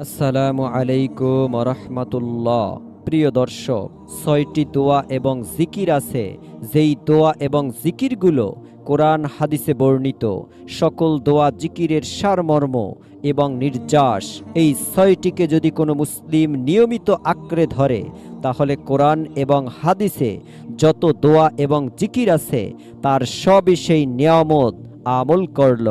আসসালামু আলাইকুম রহমতুল্লাহ। প্রিয় দর্শক, ৬টি দোয়া এবং জিকির আছে, যেই দোয়া এবং জিকিরগুলো কোরআন হাদিসে বর্ণিত। সকল দোয়া জিকিরের সারমর্ম এবং নির্যাস, এই ৬টিকে যদি কোনো মুসলিম নিয়মিত আঁকড়ে ধরে, তাহলে কোরআন এবং হাদিসে যত দোয়া এবং জিকির আছে তার সবই সেই নিয়ামত আমল করল।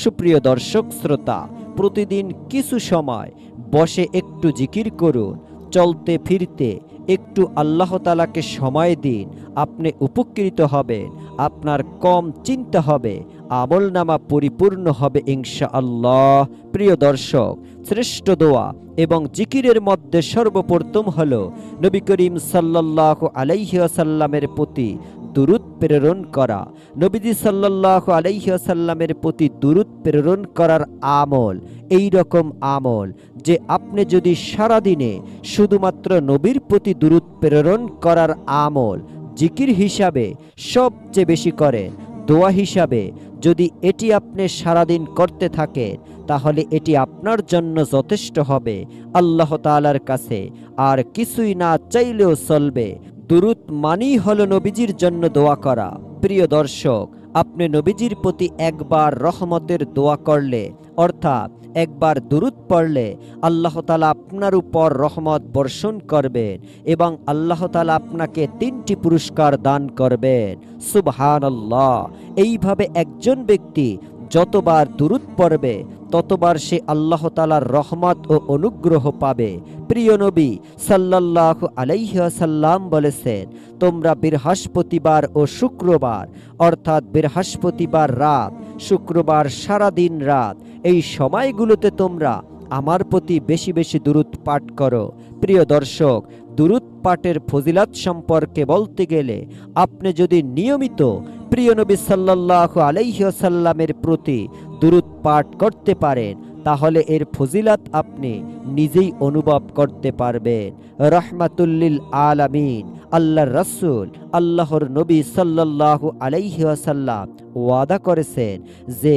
সুপ্রিয় দর্শক শ্রোতা, প্রতিদিন কিছু সময় বসে একটু জিকির করুন, চলতে ফিরতে একটু আল্লাহ তাআলাকে সময় দিন, আপনি উপকৃত হবেন, আপনার কম চিন্তা হবে, আমলনামা পরিপূর্ণ হবে ইনশাআল্লাহ। প্রিয় দর্শক, শ্রেষ্ঠ দোয়া এবং জিকিরের মধ্যে সর্বপ্রথম হলো নবী করিম সাল্লাল্লাহু আলাইহি ওয়াসাল্লামের প্রতি দুরূদ প্রেরণ করা। নবীজি সাল্লাল্লাহু আলাইহি ওয়াসাল্লামের প্রতি দুরূদ প্রেরণ করার আমল এই রকম আমল যে আপনি যদি সারাদিনে শুধুমাত্র নবীর প্রতি দুরূদ প্রেরণ করার আমল জিকির হিসাবে সবচেয়ে বেশি করেন, দোয়া হিসাবে যদি এটি আপনি সারাদিন করতে থাকেন, তাহলে এটি আপনার জন্য যথেষ্ট হবে আল্লাহ তাআলার কাছে। আর কিছুই না চাইলেও চলবে। দুরূদ মানেই হলো নবীজির জন্য দোয়া করা। প্রিয় দর্শক, আপনি নবীজির প্রতি একবার রহমতের দোয়া করলে, অর্থাৎ একবার দুরূদ পড়লে, আল্লাহ তাআলা আপনার উপর রহমত বর্ষণ করবেন এবং আল্লাহ তাআলা আপনাকে 3টি পুরস্কার দান করবেন। সুবহানাল্লাহ। এইভাবে একজন ব্যক্তি যতবার দুরূদ পড়বে ততবার সে আল্লাহ তাআলার রহমত ও অনুগ্রহ পাবে। প্রিয় নবী সাল্লাল্লাহু আলাইহি ওয়াসাল্লাম বলেছেন, তোমরা বৃহস্পতিবার ও শুক্রবার, অর্থাৎ বৃহস্পতিবার রাত, শুক্রবার সারা দিন রাত, এই সময়গুলোতে তোমরা আমার প্রতি বেশি বেশি দুরূদ পাঠ করো। প্রিয় দর্শক, দুরূদ পাঠের ফজিলত সম্পর্কে বলতে গেলে, আপনি যদি নিয়মিত প্রিয় নবী সাল্লাল্লাহু আলাইহি ওয়াসাল্লামের প্রতি দুরূদ পাঠ করতে পারেন, তাহলে এর ফজিলত আপনি নিজেই অনুভব করতে পারবেন। রহমাতুল্লিল আলামিন আল্লাহর রাসূল, আল্লাহর নবী সাল্লাল্লাহু আলাইহি ওয়াসাল্লাম ওয়াদা করেছেন যে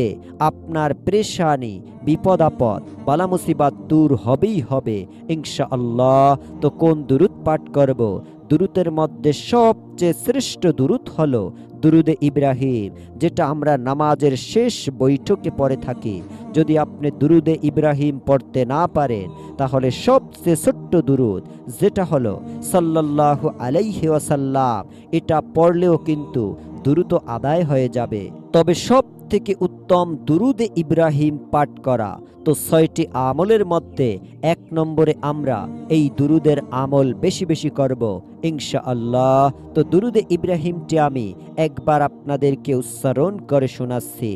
আপনার পেরেশানি, বিপদ আপদ, বালা মুসিবত দূর হবেই হবে ইনশাআল্লাহ। তো কোন দুরূদ পাঠ করব? দুরূদের মধ্যে সবচেয়ে শ্রেষ্ঠ দুরূদ হলো দুরুদে ইব্রাহিম, যেটা আমরা নামাজের শেষ বৈঠকে পড়ে থাকি। যদি আপনি দুরুদে ইব্রাহিম পড়তে না পারেন, তাহলে সবচেয়ে ছোট্ট দুরুদ যেটা হলো সাল্লাল্লাহু আলাইহি ওয়াসাল্লাম, এটা পড়লেও কিন্তু দ্রুত আদায় হয়ে যাবে। তবে সব থেকে উত্তম দুরুদে ইব্রাহিম পাঠ করা। তো 6টি আমলের মধ্যে 1 নম্বরে আমরা এই দুরুদের আমল বেশি বেশি করব ইনশাআল্লাহ। তো দুরুদে ইব্রাহিমটি আমি একবার আপনাদেরকে উচ্চারণ করে শোনাচ্ছি।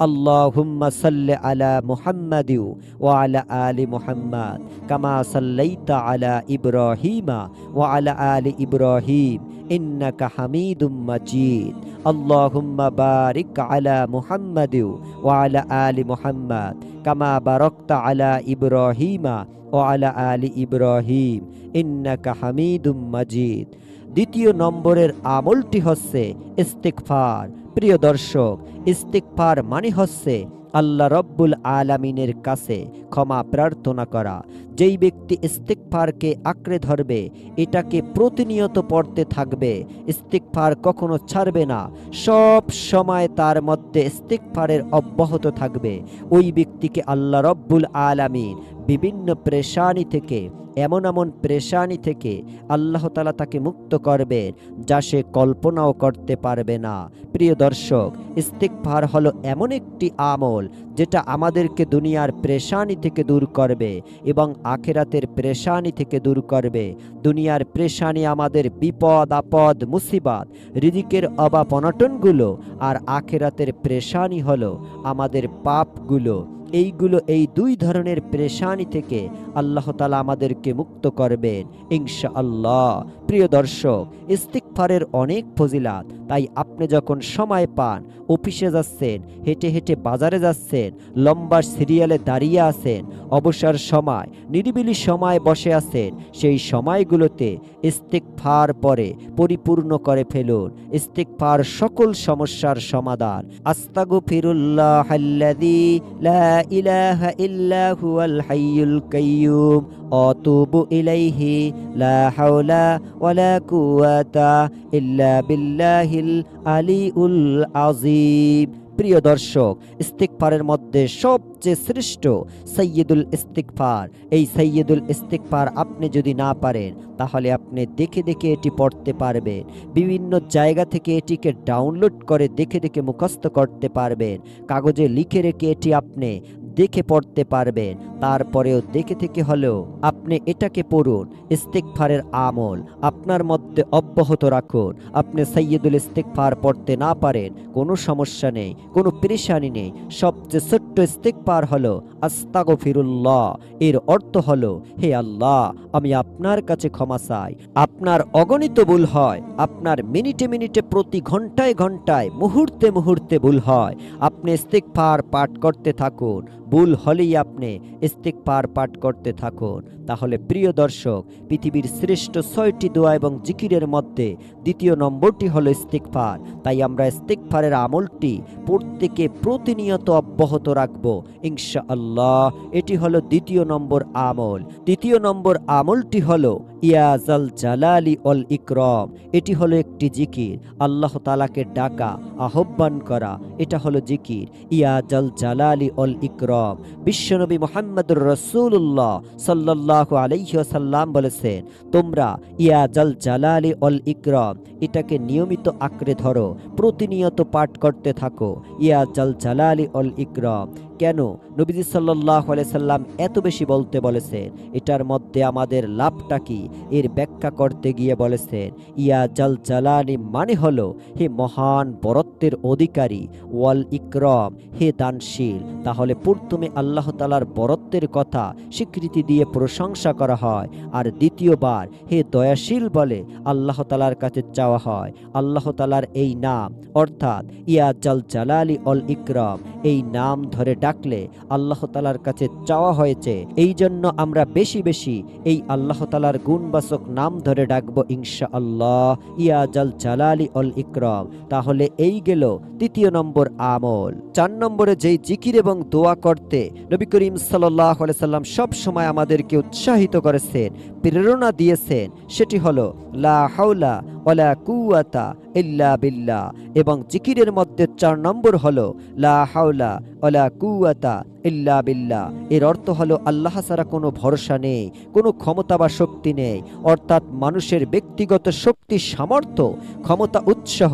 আল্লাহুম্মা সাল্লি আলা মুহাম্মাদি ওয়া আলা আলি মুহাম্মাদ কামা সাল্লাইতা আলা ইব্রাহিমা ওয়া আলা আলি ইব্রাহিম ইন্নাকা হামিদুম মাজিদ। আল্লাহুম্মা বারিক আলা মুহাম্মাদি ওয়া আলা আলি মুহাম্মাদ কামা বারাকতা আলা ইব্রাহিমা ওয়া আলা আলি ইব্রাহিম ইন্নাকা হামিদুম মাজিদ। দ্বিতীয় নম্বরের আমলটি হচ্ছে ইস্তিগফার। প্রিয় দর্শক, ইস্তিগফার মানে হচ্ছে আল্লাহ রব্বুল আলামিনের কাছে ক্ষমা প্রার্থনা করা। যেই ব্যক্তি ইস্তিগফারকে আঁকড়ে ধরবে, এটাকে প্রতিনিয়ত পড়তে থাকবে, ইস্তিগফার কখনো ছাড়বে না, সব সময় তার মধ্যে ইস্তিগফারের অব্যাহত থাকবে, ওই ব্যক্তিকে আল্লাহ রব্বুল আলামিন বিভিন্ন পেরেশানি থেকে, এমন এমন পেরেশানি থেকে আল্লাহ তাআলা তাকে মুক্ত করবেন যা সে কল্পনাও করতে পারবে না। প্রিয় দর্শক, ইস্তিগফার হলো এমন একটি আমল যেটা আমাদেরকে দুনিয়ার পেরেশানি থেকে দূর করবে এবং আখিরাতের পেরেশানি থেকে দূর করবে। দুনিয়ার পেরেশানি আমাদের বিপদ আপদ, মুসিবত, রিজিকের অভাব অনটনগুলো, আর আখিরাতের পেরেশানি হলো আমাদের পাপগুলো। এইগুলো, এই 2 ধরনের পেরেশানি থেকে আল্লাহ তাআলা আমাদেরকে মুক্ত করবেন ইনশাআল্লাহ। প্রিয় দর্শক, ইস্তিগফারের অনেক ফজিলাত। তাই আপনি যখন সময় পান, অফিসে যাচ্ছেন, হেঁটে হেঁটে বাজারে যাচ্ছেন, লম্বা সিরিয়ালে দাঁড়িয়ে আছেন, অবসর সময়, নিরিবিলি সময় বসে আছেন, সেই সময়গুলোতে ইস্তিগফার পরে পরিপূর্ণ করে ফেলুন। ইস্তিগফার সকল সমস্যার সমাধান। আস্তাগফিরুল্লাহাল্লাযী লা ইলাহা ইল্লা হুয়াল হাইয়ুল কাইয়্যুম আতুবু ইলাইহি লা হাওলা ওয়ালা কুওয়াতা ইল্লা বিল্লাহিল আলিউল আযীম। প্রিয় দর্শক, ইস্তিগফারের মধ্যে সবচেয়ে শ্রেষ্ঠ সাইয়্যিদুল ইস্তিগফার। এই সাইয়্যিদুল ইস্তিগফার আপনি যদি না পারেন, তাহলে আপনি দেখে দেখে এটি পড়তে পারবেন। বিভিন্ন জায়গা থেকে এটিকে ডাউনলোড করে দেখে দেখে মুখস্থ করতে পারবেন। কাগজে লিখে রেখে এটি আপনি দেখে পড়তে পারবেন। তারপরেও দেখে থেকে হলেও আপনি এটাকে পড়ুন। ইস্তিগফারের আমল আপনার মধ্যে অব্যাহত রাখুন। আপনি সাইয়্যিদুল ইস্তিগফার পড়তে না পারেন, কোনো সমস্যা নেই, কোনো পেরেশানি নেই। সবচেয়ে ছোট্ট ইস্তিগফার হলো আস্তাগফিরুল্লাহ। এর অর্থ হলো, হে আল্লাহ, আমি আপনার কাছে ক্ষমা চাই। আপনার অগণিত ভুল হয়, আপনার মিনিটে মিনিটে, প্রতি ঘন্টায় ঘন্টায়, মুহূর্তে মুহূর্তে ভুল হয়। আপনি ইস্তিগফার পাঠ করতে থাকুন। ভুল হলেই আপনি ইস্তিগফার পাঠ করতে থাকুন। তাহলে প্রিয় দর্শক, পৃথিবীর শ্রেষ্ঠ 6টি দোয়া এবং জিকিরের মধ্যে দ্বিতীয় নম্বরটি হলো ইস্তিগফার। তাই আমরা ইস্তিগফারের আমলটি প্রত্যেকে প্রতিনিয়ত অব্যাহত রাখব ইনশাআল্লাহ। এটি হলো দ্বিতীয় নম্বর আমল। তৃতীয় নম্বর আমলটি হলো ইয়া জাল জালালি ওয়াল ইকরাম। এটি হলো একটি জিকির, আল্লাহ তাআলাকে ডাকা, আহ্বান করা, এটা হলো জিকির। ইয়া জাল জালালি ওয়াল ইকরাম। বিশ্বনবী মুহাম্মদুর রাসূলুল্লাহ সাল্লাল্লাহু আলাইহি ওয়াসাল্লাম বলেছেন, তোমরা ইয়া জাল জালালি ওয়াল ইকরাম এটাকে নিয়মিত আঁকড়ে ধরো, প্রতিনিয়ত পাঠ করতে থাকো। ইয়া জাল জালালি ওয়াল ইকরাম। কেন নবীজি সাল্লাল্লাহু আলাইহি সাল্লাম এত বেশি বলতে বলেছেন? এটার মধ্যে আমাদের লাভটা কি, এর ব্যাখ্যা করতে গিয়ে বলেছেন, ইয়া জাল জালালি মানে হলো, হে মহান বরত্বের অধিকারী, ওয়াল ইকরাম, হে দানশীল। তাহলে প্রথমে আল্লাহ তাআলার বরত্বের কথা স্বীকৃতি দিয়ে প্রশংসা করা হয়, আর দ্বিতীয়বার হে দয়াশীল বলে আল্লাহ তাআলার কাছে চাওয়া হয়। আল্লাহ তাআলার এই নাম অর্থাৎ ইয়া জাল জালালি ওয়াল ইকরাম, এই নাম ধরে ডাকলে আল্লাহ তাআলার কাছে চাওয়া হয়েছে। এই জন্য আমরা বেশি বেশি এই আল্লাহ তাআলার গুণবাচক নাম ধরে ডাকবো ইনশাআল্লাহ, ইয়া জাল জালালি ওয়াল ইকরাম। তাহলে এই গেল তৃতীয় নম্বর আমল। 4 নম্বরে যেই জিকির এবং দোয়া করতে নবী করিম সাল্লাল্লাহু আলাইহি সাল্লাম সব সময় আমাদেরকে উৎসাহিত করেছেন, প্রেরণা দিয়েছেন, সেটি হলো লা হাওলা ওয়ালা কুওয়াতা ইল্লা বিল্লাহ। এবং জিকিরের মধ্যে 4 নম্বর হলো লা হাওলা ওয়ালা কুওয়াতা ইল্লা বিল্লাহ। এর অর্থ হলো আল্লাহ ছাড়া কোনো ভরসা নেই, কোনো ক্ষমতা বা শক্তি নেই। অর্থাৎ মানুষের ব্যক্তিগত শক্তি, সামর্থ্য, ক্ষমতা, উৎসাহ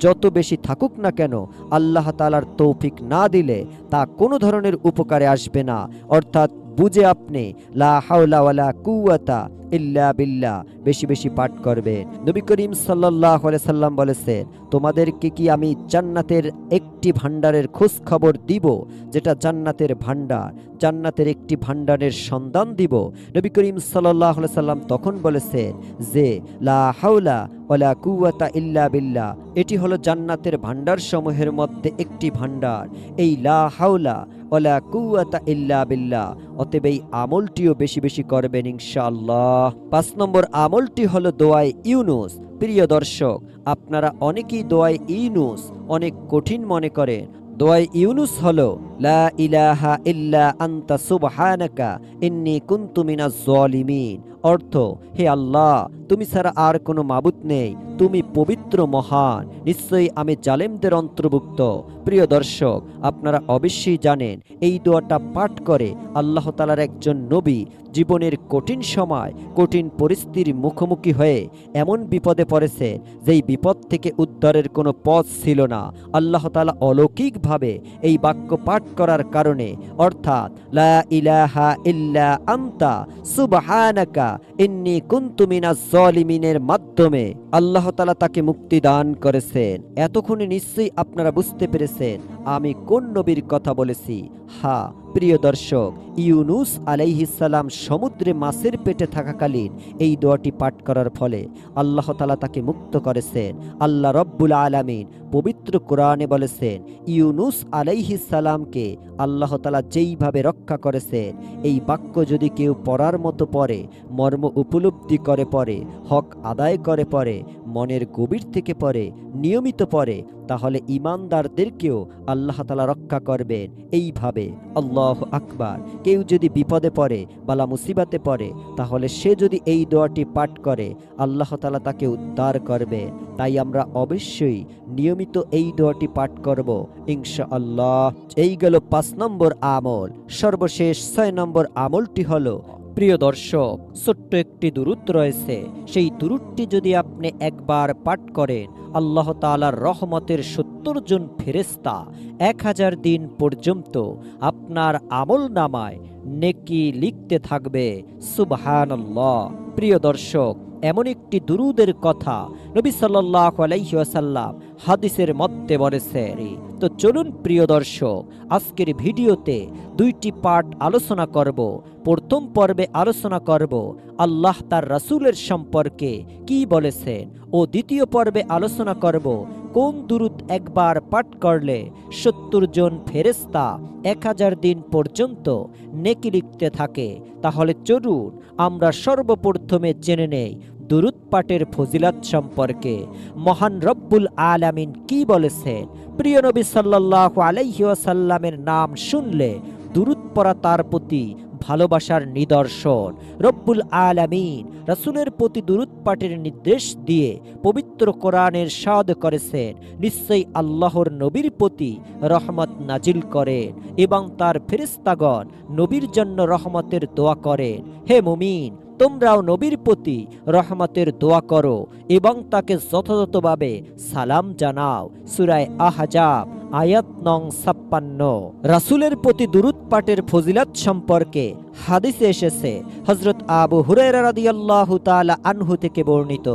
যত বেশি থাকুক না কেন, আল্লাহ তাআলার তৌফিক না দিলে তা কোনো ধরনের উপকারে আসবে না। অর্থাৎ বুঝে আপনি লা হাওলা ওয়ালা কুওয়াতা ইল্লা বিল্লাহ বেশি বেশি পাঠ করবেন। নবী করিম সাল্লাল্লাহু আলাইহি সাল্লাম বলেছেন, তোমাদেরকে কি আমি জান্নাতের একটি ভান্ডারের খোঁজ খবর দিব, যেটা জান্নাতের ভান্ডার, জান্নাতের একটি ভান্ডারের সন্ধান দিব? নবী করিম সাল্লাল্লাহু আলাইহি সাল্লাম তখন বলেছেন যে লা হাওলা ওয়ালা কুওয়াতা ইল্লা বিল্লাহ, এটি হলো জান্নাতের ভান্ডার সমূহের মধ্যে একটি ভান্ডার, এই লা হাওলা ওয়ালা কুওয়াতা ইল্লা বিল্লাহ। অতএব এই আমলটিও বেশি বেশি করবেন ইনশাআল্লাহ। 5 নম্বর আমলটি হলো দোয়ায়ে ইউনুস। প্রিয় দর্শক, আপনারা অনেকেই দোয়ায়ে ইউনুস অনেক কঠিন মনে করেন। দোয়ায়ে ইউনুস হলো লা ইলাহা ইল্লা আনতা সুবহানাকা ইন্নী কুনতু মিনাজ জালিমিন। অর্থ, হে আল্লাহ, তুমি ছাড়া আর কোনো মাবুদ নেই, তুমি পবিত্র, মহান, নিশ্চয়ই আমি জালেমদের অন্তর্ভুক্ত। প্রিয় দর্শক, আপনারা অবশ্যই জানেন এই দোয়াটা পাঠ করে আল্লাহ তাআলার একজন নবী জীবনের কঠিন সময়, কঠিন পরিস্থিতির মুখোমুখি হয়ে এমন বিপদে পড়েছে যেই বিপদ থেকে উদ্ধারের কোনো পথ ছিল না। আল্লাহ তাআলা অলৌকিকভাবে এই বাক্য পাঠ করার কারণে, অর্থাৎ লা ইলাহা ইল্লা আনতা সুবহানাকা ইন্নী কুনতু মিনাজ জালিমিনের মাধ্যমে আল্লাহ তাআলা তাকে মুক্তি দান করেছেন। এতক্ষণে নিশ্চয়ই আপনারা বুঝতে পেরেছেন আমি কোন নবীর কথা বলেছি? হ্যাঁ প্রিয় দর্শক, ইউনুস আলাইহিস সালাম সমুদ্রে মাছের পেটে থাকাকালীন এই দোয়াটি পাঠ করার ফলে আল্লাহ তাআলা তাকে মুক্ত করেছেন। আল্লাহ রব্বুল আলামিন পবিত্র কোরআনে বলেছেন, ইউনুস আলাইহিস সালামকে আল্লাহ তাআলা যেইভাবে রক্ষা করেছেন, এই বাক্য যদি কেউ পড়ার মতো পড়ে, মর্ম উপলব্ধি করে পড়ে, হক আদায় করে পড়ে, মনের গভীর থেকে পড়ে, নিয়মিত পড়ে, তাহলে ঈমানদারদেরকেও আল্লাহ তাআলা রক্ষা করবেন এইভাবে। আল্লাহু আকবার। কেউ যদি বিপদে পড়ে, বালা মুসিবাতে পড়ে, তাহলে সে যদি এই দোয়াটি পাঠ করে, আল্লাহ তাআলা তাকে উদ্ধার করবে। তাই আমরা অবশ্যই নিয়মিত এই দোয়াটি পাঠ করব ইনশাআল্লাহ। এই গেল 5 নম্বর আমল। সর্বশেষ 6 নম্বর আমলটি হলো, প্রিয় দর্শক, ছোট্ট একটি দুরূদ রয়েছে। সেই দুরূদটি যদি আপনি একবার পাঠ করেন, আল্লাহ তাআলার রহমতের 70 জন ফেরেশতা 1000 দিন পর্যন্ত আপনার আমল নামায় নেকি লিখতে থাকবে। সুবহানাল্লাহ। প্রিয় দর্শক, এমন একটি দুরূদের কথা নবী সাল্লাল্লাহু আলাইহি ওয়াসাল্লাম হাদিসের মধ্যে বলেছেন। তো চলুন প্রিয় দর্শক, আজকের ভিডিওতে 2টি পার্ট আলোচনা করব। প্রথম পর্বে আলোচনা করব আল্লাহ তার রাসূলের সম্পর্কে কি বলেছেন, ও দ্বিতীয় পর্বে আলোচনা করব কোন দুরূদ একবার পাঠ করলে 70 জন ফেরেশতা 1000 দিন পর্যন্ত নেকি লিখতে থাকে। তাহলে চলুন আমরা সর্বপ্রথমে জেনে নেই দুরূদ পাঠের ফজিলত সম্পর্কে। মহান রব্বুল আলামিন কি বলেছেন? প্রিয় নবী সাল্লাল্লাহু আলাইহি ওয়াসাল্লামের নাম শুনলে দুরূদ পড়া তার প্রতি ভালোবাসার নিদর্শন। রব্বুল আলামিন রাসূলের প্রতি দুরূদ পাঠের নির্দেশ দিয়ে পবিত্র কোরআনের ইরশাদ করেছেন, নিশ্চয়ই আল্লাহর নবীর প্রতি রহমত নাজিল করেন এবং তার ফেরেশতাগণ নবীর জন্য রহমতের দোয়া করেন। হে মুমিন, তোমরাও নবীর প্রতি রহমতের দোয়া করো এবং তাকে যথাযথভাবে সালাম জানাও। সূরা আহজাব আয়াত নং 56। রাসূলের প্রতি দুরূদ পাঠের ফজিলত সম্পর্কে হাদিসে এসেছে, হযরত আবু হুরায়রা রাদিয়াল্লাহু তাআলা আনহু থেকে বর্ণিত,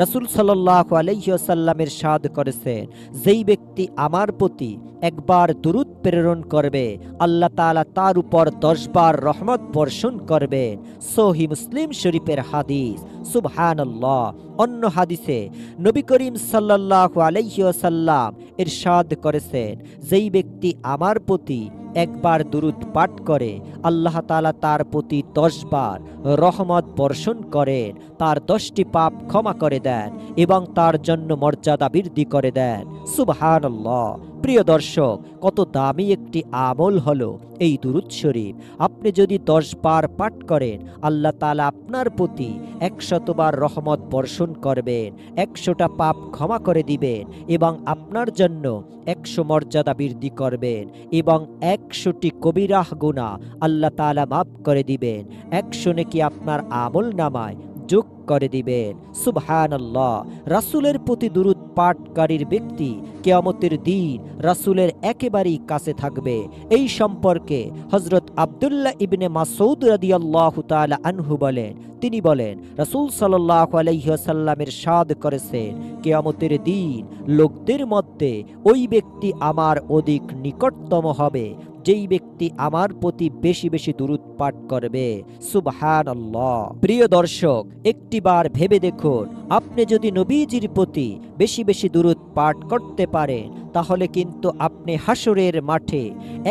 রাসূল সাল্লাল্লাহু আলাইহি ওয়াসাল্লামের ইরশাদ করেছেন, যেই ব্যক্তি আমার প্রতি একবার দুরূদ প্রেরণ করবে, আল্লাহ তাআলা তার উপর 10 বার রহমত বর্ষণ করবেন। সহিহ মুসলিম শরীফের হাদিস। সুবহানাল্লাহ। অন্য হাদিসে নবী করিম সাল্লাল্লাহু আলাইহি ওয়াসাল্লাম ইরশাদ করেছেন, যেই ব্যক্তি আমার প্রতি একবার দুরূদ পাঠ করে, আল্লাহ তাআলা তার প্রতি 10 বার রহমত বর্ষণ করেন, তার 10টি পাপ ক্ষমা করে দেন এবং তার জন্য মর্যাদা বৃদ্ধি করে দেন। সুবহানাল্লাহ। প্রিয় দর্শক, কত দামি একটি আমল হলো এই দুরূদ শরীফ। আপনি যদি 10 বার পাঠ করেন, আল্লাহ তাআলা আপনার প্রতি 100 বার রহমত বর্ষণ করবেন, 100টা পাপ ক্ষমা করে দিবেন এবং আপনার জন্য 100 মর্যাদা বৃদ্ধি করবেন এবং 100টি কবিরাহ গুনাহ আল্লাহ তাআলা মাফ করে দিবেন। 100 নেকি আপনার আমল নামায় যোগ করে দিবেন। সুবহানাল্লাহ। রাসূলের প্রতি দুরূদ পাঠকারীর ব্যক্তি কিয়ামতের দিন রাসূলের একেবারেই কাছে থাকবে। এই সম্পর্কে হযরত আব্দুল্লাহ ইবনে মাসউদ রাদিয়াল্লাহু তাআলা আনহু বলেন, তিনি বলেন, রাসূল সাল্লাল্লাহু আলাইহি ওয়াসাল্লামের ইরশাদ করেছেন, কিয়ামতের দিন লোকদের মধ্যে ওই ব্যক্তি আমার অধিক নিকটতম হবে যেই ব্যক্তি আমার প্রতি বেশি বেশি দুরূদ পাঠ করবে। সুবহানাল্লাহ। প্রিয় দর্শক, একটিবার ভেবে দেখুন, আপনি যদি নবীজির প্রতি বেশি বেশি দুরূদ পাঠ করতে পারেন, তাহলে কিন্তু আপনি হাসরের মাঠে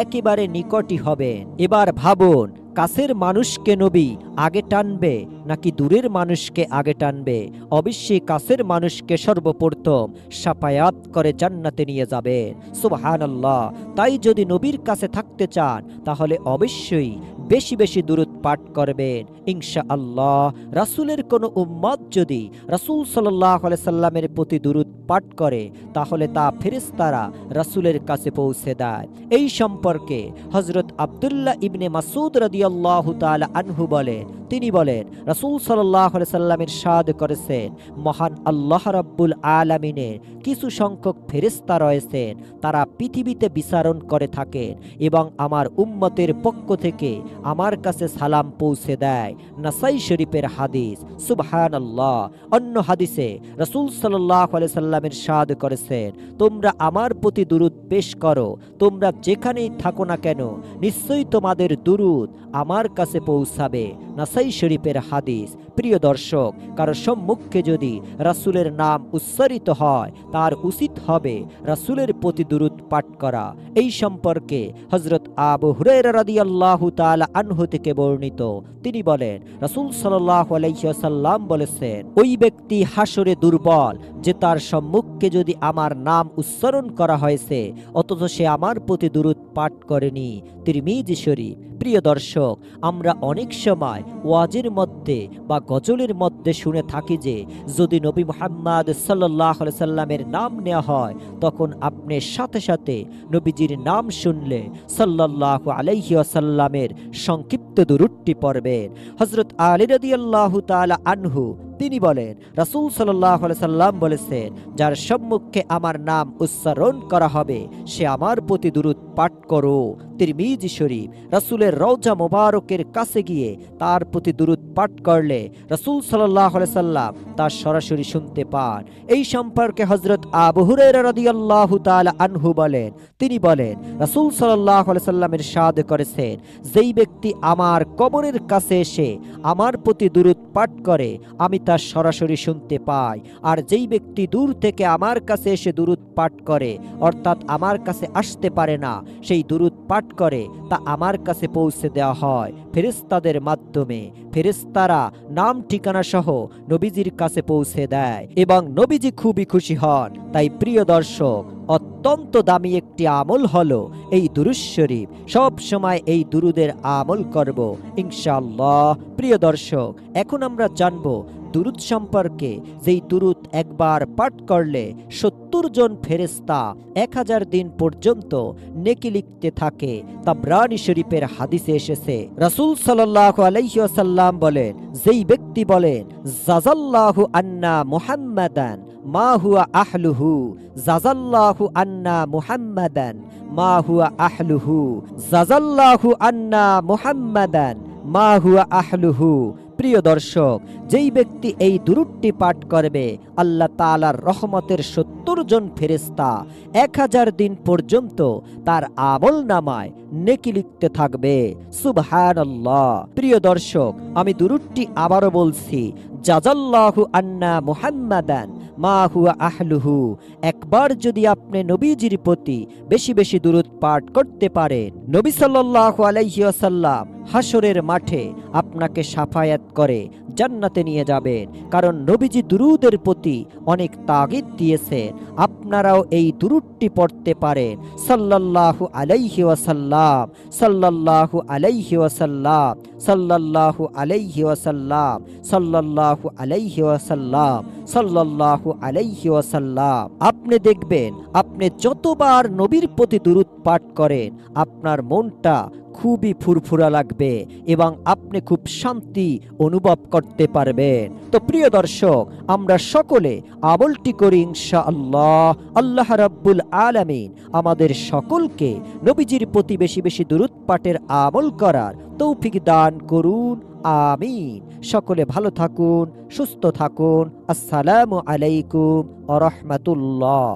একেবারে নিকটই হবেন। এবার ভাবুন, কাছের মানুষকে নবী আগে টানবে নাকি দূরের মানুষকে আগে টানবে? অবশ্যই কাছের মানুষকে সর্বপ্রথম শাফায়াত করে জান্নাতে নিয়ে যাবেন। সুবহানাল্লাহ। তাই যদি নবীর কাছে থাকতে চান, তাহলে অবশ্যই বেশি বেশি দুরূদ পাঠ করবেন ইনশাআল্লাহ। রাসূলের কোনো উম্মত যদি রাসূল সাল্লাল্লাহু আলাইহি সাল্লামের প্রতি দুরূদ পাঠ করে, তাহলে তা ফেরেশতারা রাসূলের কাছে পৌঁছে দেয়। এই সম্পর্কে হযরত আব্দুল্লাহ ইবনে মাসউদ রাদিয়াল্লাহু তাআলা আনহু বলেন, তিনি বলেন, রাসূল সাল্লাল্লাহু আলাইহি সাল্লাম ইরশাদ করেছেন, মহান আল্লাহ রাব্বুল আলামিনের কিছু সংখ্যক ফেরেশতা রয়েছেন, তারা পৃথিবীতে বিচরণ করে থাকেন এবং আমার উম্মতের পক্ষ থেকে আমার কাছে সালাম পৌঁছে দেয়। নাসাই শরীফের হাদিস। সুবহানাল্লাহ। অন্য হাদিসে রাসূল সাল্লাল্লাহু আলাইহি সাল্লাম ইরশাদ করেছেন, তোমরা আমার প্রতি দুরূদ পেশ করো, তোমরা যেখানেই থাকো না কেন, নিশ্চয়ই তোমাদের দুরূদ আমার কাছে পৌঁছাবে। নাসাই শরীফের হাদিস। প্রিয় দর্শক, কারো সম্মুখে যদি রাসূলের নাম উচ্চারিত হয়, তার উচিত হবে রাসূলের প্রতি দুরূদ পাঠ করা। এই সম্পর্কে হযরত আবু হুরায়রা রাদিয়াল্লাহু তাআলা আনহু থেকে বর্ণিত, তিনি বলেন, রাসূল সাল্লাল্লাহু আলাইহি ওয়াসাল্লাম বলেছেন, ওই ব্যক্তি হাসরে দুর্বল যে তার সম্মুখে যদি আমার নাম উচ্চারণ করা হয়েছে অথচ সে আমার প্রতি দুরূদ পাঠ করেনি। তিরমিজি শরীফ। প্রিয় দর্শক, আমরা অনেক সময় ওয়াজের মধ্যে বা গজলের মধ্যে শুনে থাকি যে যদি নবী মুহাম্মদ সাল্লাল্লাহু আলাইহি সাল্লামের নাম নেওয়া হয়, তখন আপনি সাথে সাথে নবীজির নাম শুনলে সাল্লাল্লাহু আলাইহি ওয়াসাল্লামের সংক্ষিপ্ত দুরূদটি পড়বেন। হযরত আলী রাদিয়াল্লাহু তাআলা আনহু তিনি বলেন, রাসূল সাল্লাল্লাহু আলাইহি সাল্লাম বলেছেন, যার সম্মুখে আমার নাম উচ্চারণ করা হবে সে আমার প্রতি দুরূদ পাঠ করো। তিরমিজি শরীফ। রাসূলের রওজা মোবারকের কাছে গিয়ে তার প্রতি দুরূদ পাঠ করলে রাসূল সাল্লাল্লাহু আলাইহি সাল্লাম তা সরাসরি শুনতে পান। এই সম্পর্কে হযরত আবু হুরায়রা রাদিয়াল্লাহু তাআলা আনহু বলেন, তিনি বলেন, রাসূল সাল্লাল্লাহু আলাইহি সাল্লাম ইরশাদ করেছেন, যেই ব্যক্তি আমার কবরের কাছে এসে আমার প্রতি দুরূদ পাঠ করে আমি তা সরাসরি শুনতে পাই, আর যেই ব্যক্তি দূর থেকে আমার কাছে এসে দুরূদ পাঠ করে অর্থাৎ আমার কাছে আসতে পারে না, সেই দুরূদ পাঠ করে তা আমার কাছে পৌঁছে দেওয়া হয় ফেরেশতাদের মাধ্যমে। ফেরেশতারা নাম ঠিকানা সহ নবীজির কাছে পৌঁছে দেয় এবং নবীজি খুবই খুশি হন। তাই প্রিয় দর্শক, অত্যন্ত দামি একটি আমল হলো এই দুরূদ শরীফ। সব সময় এই দুরূদের আমল করব ইনশাআল্লাহ। প্রিয় দর্শক, এখন আমরা জানব দুরূদ সম্পর্কে। যেই দুরূদ একবার পাঠ করলে 70 জন ফেরেশতা 1000 দিন পর্যন্ত নেকি লিখতে থাকে। তাবরানী শরীফের হাদিসে এসেছে, রাসূল সাল্লাল্লাহু আলাইহি ওয়াসাল্লাম বলেন, যেই ব্যক্তি বলেন জাযাল্লাহু আন্না মুহাম্মাদান মা হুয়া আহলুহু, জাযাল্লাহু আন্না মুহাম্মাদান মা হুয়া আহলুহু, জাযাল্লাহু আন্না মুহাম্মাদান মা হুয়া আহলুহু। প্রিয় দর্শক, যেই ব্যক্তি এই দুরূদটি পাঠ করবে, আল্লাহ তাআলার রহমতের 70 জন ফেরেশতা 1000 দিন পর্যন্ত তার আমলনামায় নেকি লিখতে থাকবে। সুবহানাল্লাহ। প্রিয় দর্শক, আমি দুরূদটি আবারও বলছি, জাযাল্লাহু আন্না মুহাম্মাদান মা হুয়া আহলুহু। একবার যদি আপনি নবীজির প্রতি বেশি বেশি দুরূদ পাঠ করতে পারেন, নবী সাল্লাল্লাহু আলাইহি ওয়াসাল্লাম হাসরের মাঠে আপনাকে শাফায়াত করে জান্নাতে নিয়ে যাবেন। কারণ নবীজি দুরূদের প্রতি অনেক তাগিদ দিয়েছেন। আপনারাও এই দুরূদটি পড়তে পারেন, সাল্লাল্লাহু আলাইহি ওয়াসাল্লাম, সাল্লাল্লাহু আলাইহি ওয়াসাল্লাম, সাল্লাল্লাহু আলাইহি ওয়াসাল্লাম, সাল্লাল্লাহু আলাইহি ওয়াসাল্লাম, সাল্লাল্লাহু আলাইহি ওয়াসাল্লাম। আপনি দেখবেন আপনি যতবার নবীর প্রতি দুরূদ পাঠ করেন আপনার মনটা খুবই ফুরফুরা লাগবে এবং আপনি খুব শান্তি অনুভব করতে পারবেন। তো প্রিয় দর্শক, আমরা সকলে আমলটি করি ইনশাআল্লাহ। আল্লাহ রাব্বুল আলামিন আমাদের সকলকে নবীজির প্রতি বেশি বেশি দুরূদ পাঠের আমল করার তৌফিক দান করুন। আমিন। সকলে ভালো থাকুন, সুস্থ থাকুন। আসসালামু আলাইকুম ওয়া রাহমাতুল্লাহ।